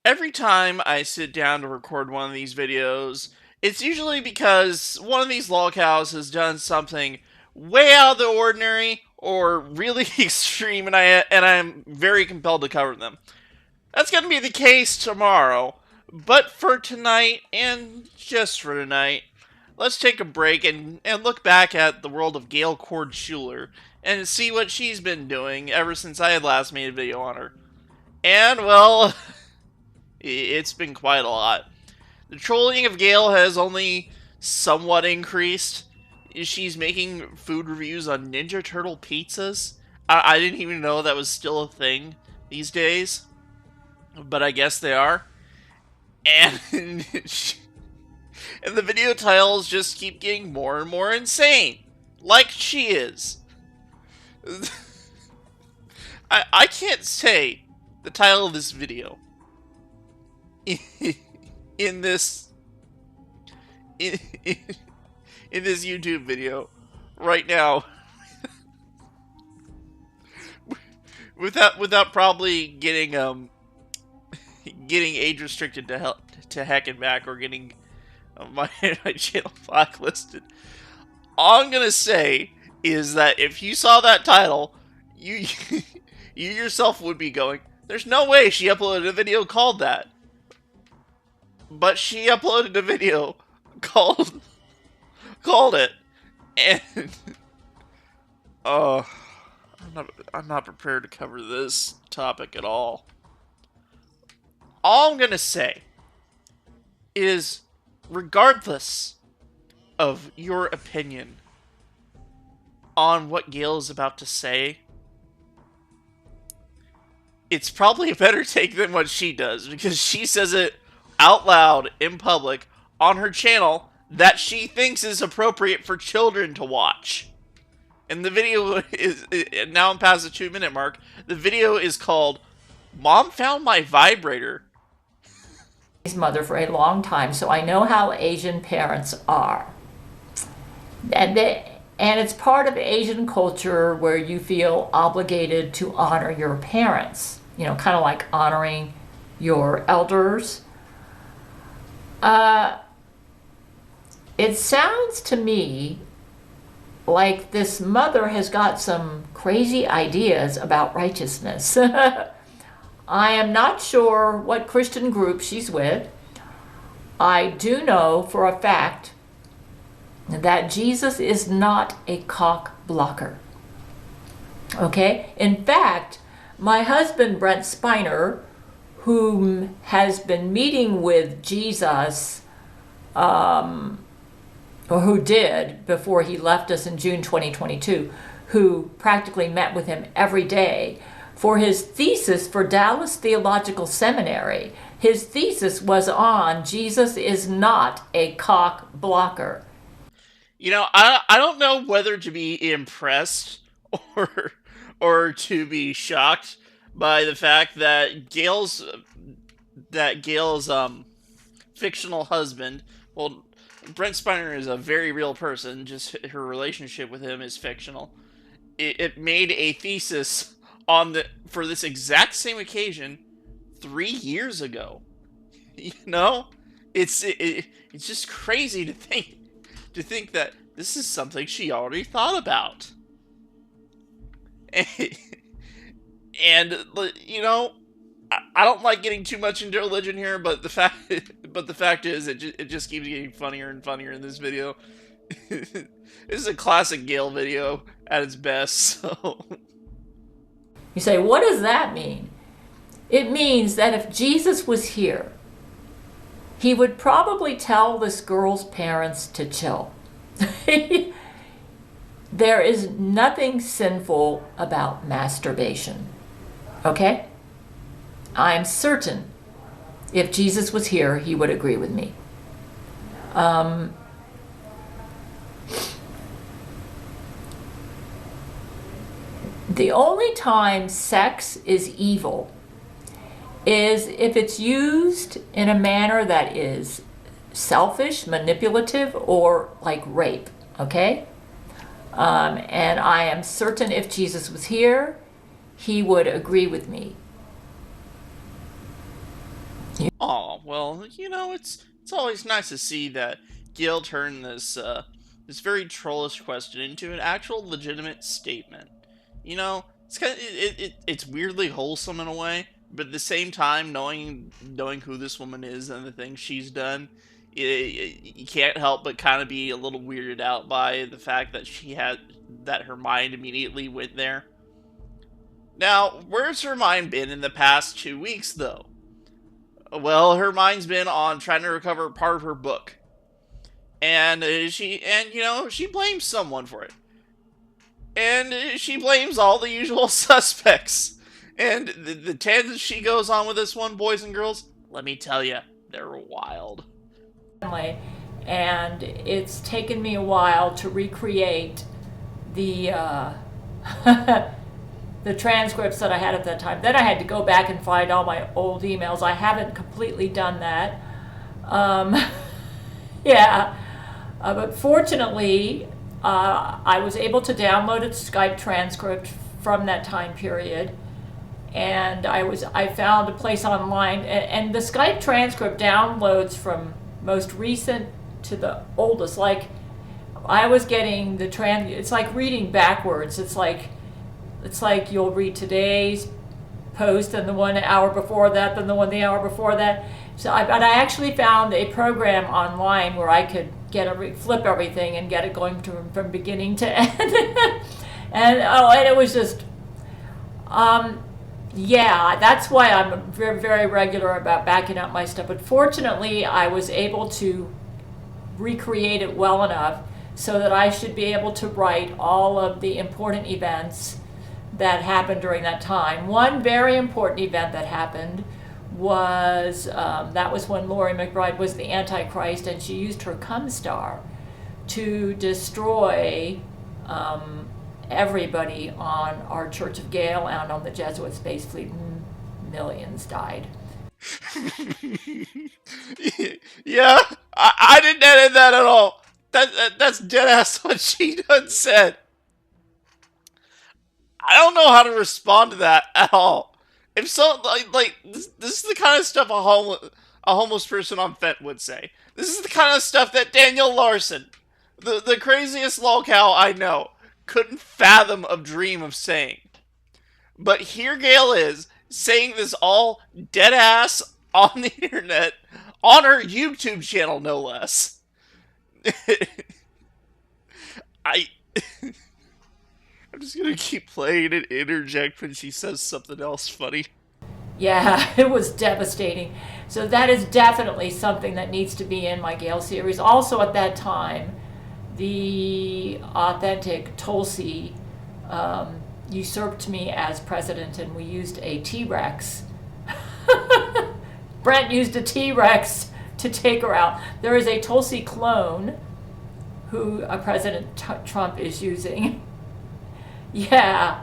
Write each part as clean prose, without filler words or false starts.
Every time I sit down to record one of these videos, it's usually because one of these lolcows has done something way out of the ordinary or really extreme, and I'm very compelled to cover them. That's going to be the case tomorrow, but for tonight, and just for tonight, let's take a break and look back at the world of Gail Chord Schuler and see what she's been doing ever since I had last made a video on her. And, well, it's been quite a lot. The trolling of Gail has only somewhat increased. She's making food reviews on Ninja Turtle pizzas. I didn't even know that was still a thing these days, but I guess they are. And and the video titles just keep getting more and more insane, like she is. I can't say the title of this video in this in, in this YouTube video right now without probably getting age restricted to heck and back, or getting my channel blacklisted. All I'm gonna say is that if you saw that title, you you yourself would be going, "There's no way she uploaded a video called that." But she uploaded a video called it, and oh, I'm not prepared to cover this topic at all. All I'm gonna say is, regardless of your opinion on what Gail is about to say, it's probably a better take than what she does, because she says it out loud in public on her channel that she thinks is appropriate for children to watch. And the video is, now I'm past the 2-minute mark, the video is called "Mom Found My Vibrator." Mother for a long time, so I know how Asian parents are. And it's part of Asian culture where you feel obligated to honor your parents, kind of like honoring your elders. It sounds to me like this mother has got some crazy ideas about righteousness. I am not sure what Christian group she's with. I do know for a fact that Jesus is not a cock blocker. Okay? In fact, my husband, Brent Spiner, whom has been meeting with Jesus, or who did before he left us in June 2022, who practically met with him every day for his thesis for Dallas Theological Seminary. His thesis was on Jesus is not a cock blocker. I don't know whether to be impressed or to be shocked by the fact that Gail's fictional husband, well, Brent Spiner is a very real person, just her relationship with him is fictional. It made a thesis for this exact same occasion 3 years ago. It's just crazy to think that this is something she already thought about. And I don't like getting too much into religion here, but the fact is, it just keeps getting funnier and funnier in this video. This is a classic Gail video at its best. So you say, what does that mean? It means that if Jesus was here, he would probably tell this girl's parents to chill. There is nothing sinful about masturbation. Okay? I'm certain if Jesus was here, he would agree with me. The only time sex is evil is if it's used in a manner that is selfish, manipulative, or like rape. Okay? And I am certain if Jesus was here, he would agree with me. Oh well, it's always nice to see that Gail turned this very trollish question into an actual legitimate statement. It's it's weirdly wholesome in a way, but at the same time, knowing who this woman is and the things she's done, you can't help but kind of be a little weirded out by the fact that that her mind immediately went there. Now, where's her mind been in the past 2 weeks, though? Well, her mind's been on trying to recover part of her book, and she blames someone for it, and she blames all the usual suspects. And the tangents she goes on with this one, boys and girls, let me tell you, they're wild. And it's taken me a while to recreate the the transcripts that I had at that time. Then I had to go back and find all my old emails. I haven't completely done that. Um, yeah, but fortunately, I was able to download a Skype transcript from that time period, and I found a place online, and the Skype transcript downloads from most recent to the oldest. Like I was getting it's like reading backwards. It's like you'll read today's post and the 1 hour before that, then the one the hour before that. But I actually found a program online where I could flip everything and get it going from beginning to end. and it was just, yeah, that's why I'm very, very regular about backing up my stuff. But fortunately, I was able to recreate it well enough so that I should be able to write all of the important events that happened during that time. One very important event that happened was that was when Laurie McBride was the Antichrist, and she used her cum star to destroy everybody on our Church of Gail and on the Jesuit Space Fleet. Millions died. Yeah, I didn't edit that at all. That's dead ass what she done said. I don't know how to respond to that at all. If so, this is the kind of stuff a homeless person on Fent would say. This is the kind of stuff that Daniel Larson, the craziest lolcow I know, couldn't fathom a dream of saying. But here Gail is saying this all dead ass on the internet, on her YouTube channel, no less. I. I'm just gonna keep playing and interject when she says something else funny. Yeah, it was devastating. So that is definitely something that needs to be in my Gail series. Also, at that time, the authentic Tulsi usurped me as president, and we used a T-Rex. Brent used a T-Rex to take her out. There is a Tulsi clone who President Trump is using. Yeah.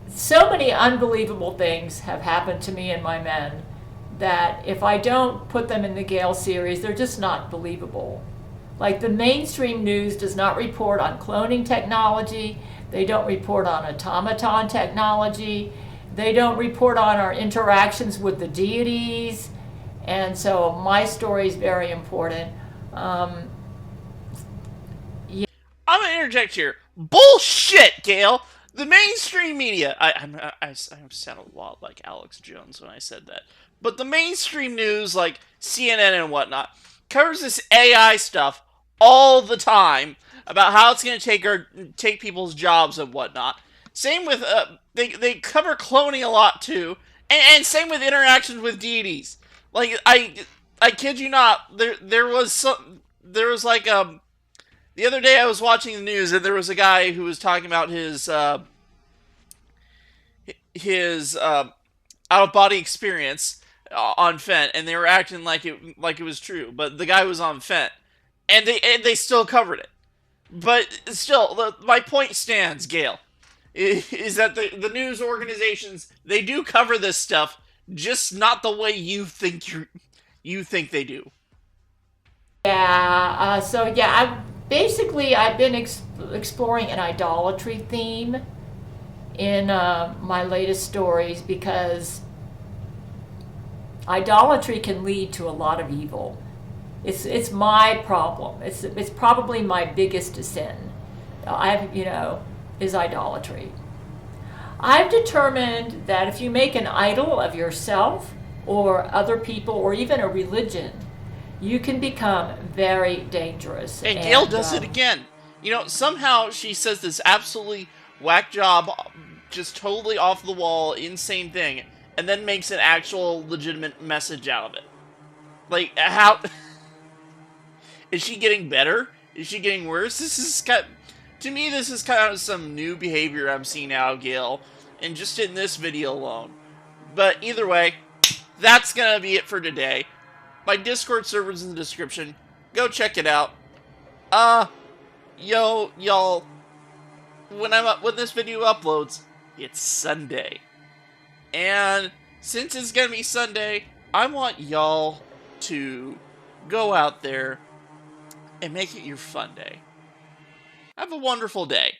So many unbelievable things have happened to me and my men that if I don't put them in the Gail series, they're just not believable. Like the mainstream news does not report on cloning technology. They don't report on automaton technology. They don't report on our interactions with the deities. And so my story is very important. I'm gonna interject here. Bullshit, Gail. The mainstream media. I sound a lot like Alex Jones when I said that. But the mainstream news, like CNN and whatnot, covers this AI stuff all the time about how it's gonna take people's jobs and whatnot. Same with they cover cloning a lot too, and same with interactions with deities. Like I kid you not, there was like the other day I was watching the news and there was a guy who was talking about his out of body experience on Fent, and they were acting like it was true, but the guy was on Fent, and they still covered it. But still, my point stands, Gail, is that the news organizations, they do cover this stuff, just not the way you think they do. Yeah, so yeah, I've been exploring an idolatry theme, in my latest stories because idolatry can lead to a lot of evil. It's my problem. It's probably my biggest sin. Is idolatry. I've determined that if you make an idol of yourself or other people or even a religion, you can become very dangerous. Hey, Gail And does it again. Somehow she says this absolutely whack job, just totally off the wall, insane thing, and then makes an actual legitimate message out of it. Like, how. Is she getting better? Is she getting worse? To me, this is kind of some new behavior I'm seeing out of Gail, and just in this video alone. But either way, that's gonna be it for today. My Discord server's in the description. Go check it out. Y'all, when this video uploads, it's Sunday. And since it's gonna be Sunday, I want y'all to go out there and make it your fun day. Have a wonderful day.